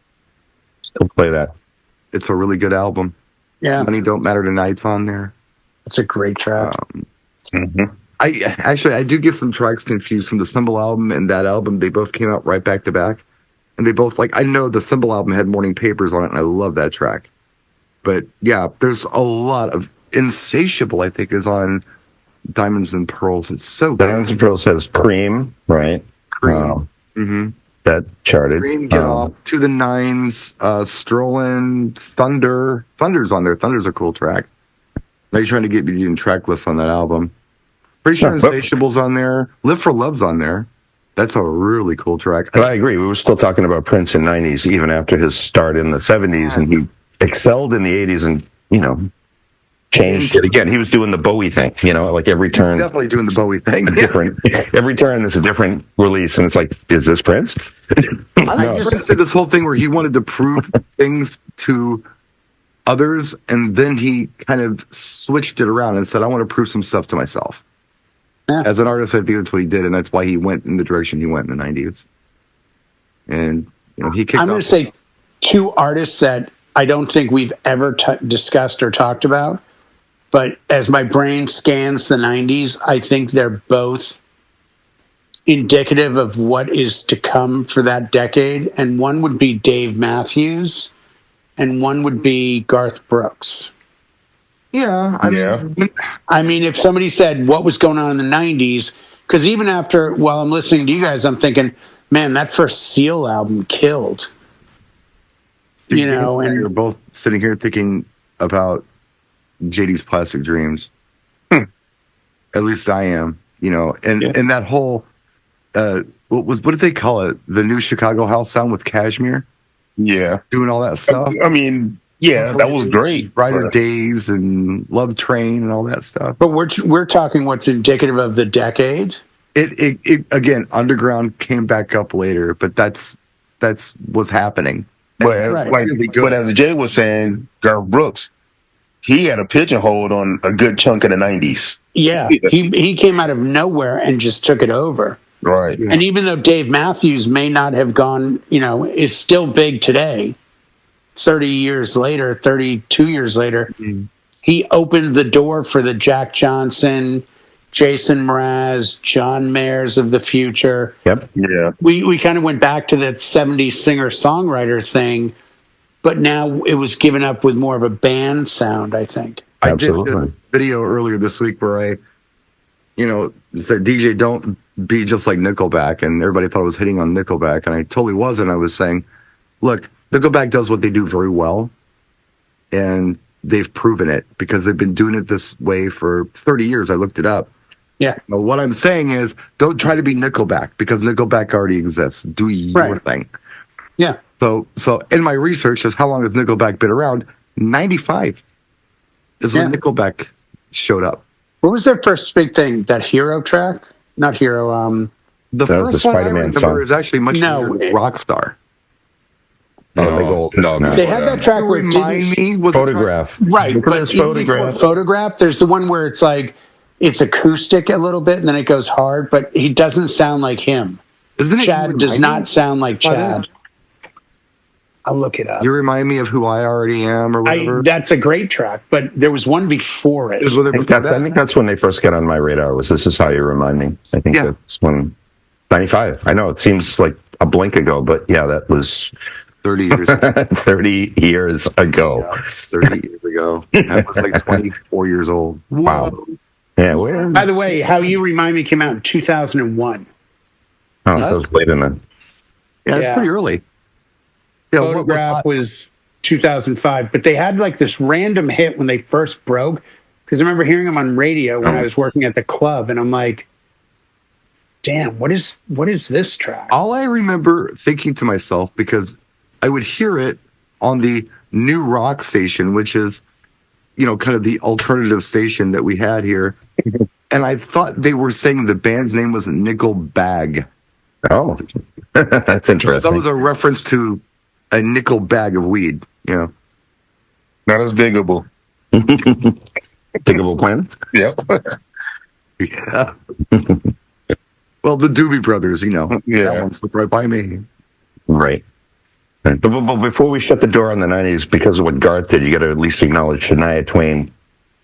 still play that. It's a really good album. Yeah. Money Don't Matter Tonight's on there. It's a great track. I do get some tracks confused from the Symbol album and that album. They both came out right back to back. And they both, like, I know the Symbol album had Morning Papers on it, and I love that track. But yeah, there's a lot of Insatiable, I think, is on Diamonds and Pearls. It's so good. Diamonds and Pearls has Cream, right? Cream. That charted. Cream, Get Off, To the Nines, Strolling, Thunder. Thunder's on there. Thunder's a cool track. Now you're trying to get me doing track lists on that album. Pretty sure Insatiable's on there. Live for Love's on there. That's a really cool track. But I agree. We were still talking about Prince in '90s, even after his start in the '70s, and he excelled in the '80s, and changed it again. He was doing the Bowie thing, like every turn. He's definitely doing the Bowie thing. Different. Every turn is a different release, and it's like, is this Prince? I just said this whole thing where he wanted to prove things to others, and then he kind of switched it around and said, I want to prove some stuff to myself. Yeah. As an artist, I think that's what he did, and that's why he went in the direction he went in the 90s. And, he kicked I'm going to say two artists that I don't think we've ever discussed or talked about, but as my brain scans the 90s, I think they're both indicative of what is to come for that decade. And one would be Dave Matthews, and one would be Garth Brooks. Yeah. I mean, if somebody said what was going on in the 90s, because even after, while I'm listening to you guys, I'm thinking, man, that first Seal album killed. And and you're both sitting here thinking about JD's Plastic Dreams. At least I am, and that whole, what did they call it? The new Chicago house sound with Cashmere? Yeah. Doing all that stuff. I mean, yeah, that was great. Brighter Days and Love Train and all that stuff. But we're talking what's indicative of the decade. It again, underground came back up later, but that's what's happening. But as Jay was saying, Garth Brooks, he had a pigeonhole on a good chunk of the 90s. Yeah, he came out of nowhere and just took it over. Right. And even though Dave Matthews may not have gone, is still big today, 32 years later, he opened the door for the Jack Johnson, Jason Mraz, John Mayers of the future. Yep. Yeah. We kind of went back to that 70s singer-songwriter thing, but now it was given up with more of a band sound, I think. Absolutely. I did this video earlier this week where I, said, DJ, don't be just like Nickelback. And everybody thought I was hitting on Nickelback. And I totally wasn't. I was saying, look, Nickelback does what they do very well. And they've proven it because they've been doing it this way for 30 years. I looked it up. Yeah. But what I'm saying is don't try to be Nickelback because Nickelback already exists. Do your thing. Yeah. So in my research is how long has Nickelback been around? 95 is when Nickelback showed up. What was their first big thing? That Hero track? Not Hero. The first one I remember song. is actually much later, Rockstar. Oh, big old. No, No. They had that track where it Remind didn't. me, was it Photograph. Right, Look at but this even before photograph. Photograph, there's the one where it's like it's acoustic a little bit and then it goes hard, but he doesn't sound like him. Isn't it? Chad does not sound like It's not Chad. it. I'll look it up. You remind me of Who I Already Am or whatever. That's a great track, but there was one before it. Is with it before I that? think that's when they first got on my radar. Was This Is How You Remind Me? I think Yeah. that's when 95. I know it seems like a blink ago, but yeah, that was 30 years ago. 30 years ago. Yeah, 30 years ago. I was like 24 years old. Wow. Yeah, where? By the way, How You Remind Me came out in 2001. Oh, that was late in the. Yeah, it's Yeah. pretty early. Yeah, Photograph was 2005, but they had like this random hit when they first broke. Because I remember hearing them on radio when I was working at the club, and I'm like, "Damn, what is this track?" all I remember thinking to myself, because I would hear it on the new rock station, which is, kind of the alternative station that we had here. And I thought they were saying the band's name was Nickel Bag. Oh, that's That interesting. was a reference to a nickel bag of weed. Not as diggable. Diggable Planet? Yep. Yeah. Well, the Doobie Brothers, Yeah. that one slipped right by me. Right. But before we shut the door on the 90s, because of what Garth did, you got to at least acknowledge Shania Twain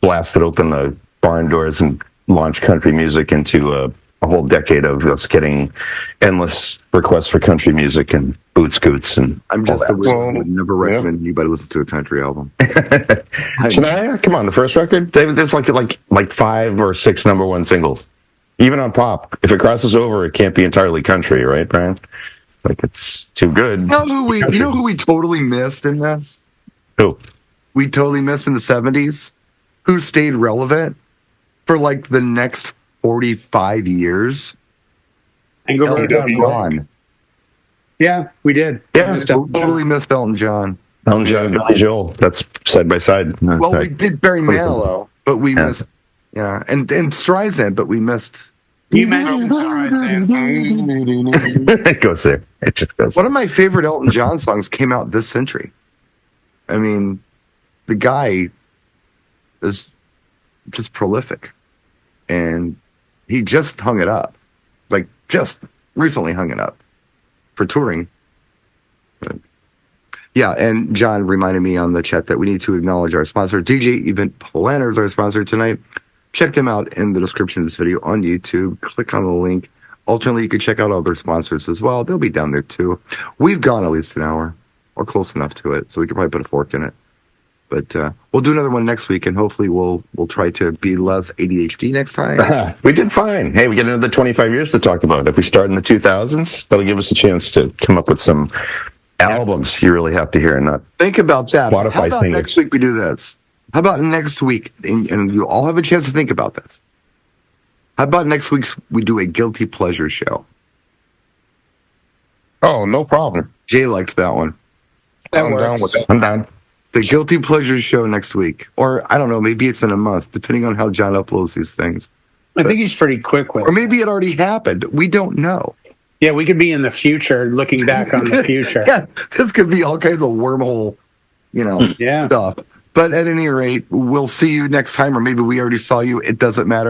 blasted open the barn doors and launched country music into a whole decade of us getting endless requests for country music and boot scoots and I'm just all the that. reason I would never recommend anybody listen to a country album. Shania, come on, the first record, there's like 5 or 6 number one singles. Even on pop, if it crosses over, it can't be entirely country, right, Brian? It's like it's too good. You know who we totally missed in this? Who? We totally missed in the 70s? Who stayed relevant for like the next 45 years? Engelbert Elton Humphrey. John. Yeah, we did. Yeah, We Totally missed Elton John. Elton John and Billy Joel. That's side by side. Well, we did Barry Manilow, but we Yeah. missed. Yeah, and Streisand, but we missed. You mentioned Streisand. It goes there. It just goes. One of my favorite Elton John songs came out this century. I mean, the guy is just prolific, and he just hung it up, like just recently hung it up for touring. But, yeah, and John reminded me on the chat that we need to acknowledge our sponsor. DJ Event Planners, our sponsor tonight. Check them out in the description of this video on YouTube. Click on the link. Alternately, you can check out other sponsors as well. They'll be down there too. We've gone at least an hour or close enough to it, so we could probably put a fork in it. But we'll do another one next week, and hopefully we'll try to be less ADHD next time. We did fine. Hey, we get another 25 years to talk about. If we start in the 2000s, that'll give us a chance to come up with some albums you really have to hear and not Think about that. Spotify How about singers. next week we do this? How about next week, and you all have a chance to think about this. How about next week we do a guilty pleasure show? Oh, no problem. Jay likes that one. I'm down with that. I'm down. The guilty pleasure show next week, or I don't know, maybe it's in a month, depending on how John uploads these things, I think he's pretty quick with or it. maybe it already happened. We don't know. Yeah, we could be in the future, looking back on the future. Yeah, this could be all kinds of wormhole, Yeah. stuff. But at any rate, we'll see you next time, or maybe we already saw you. It doesn't matter.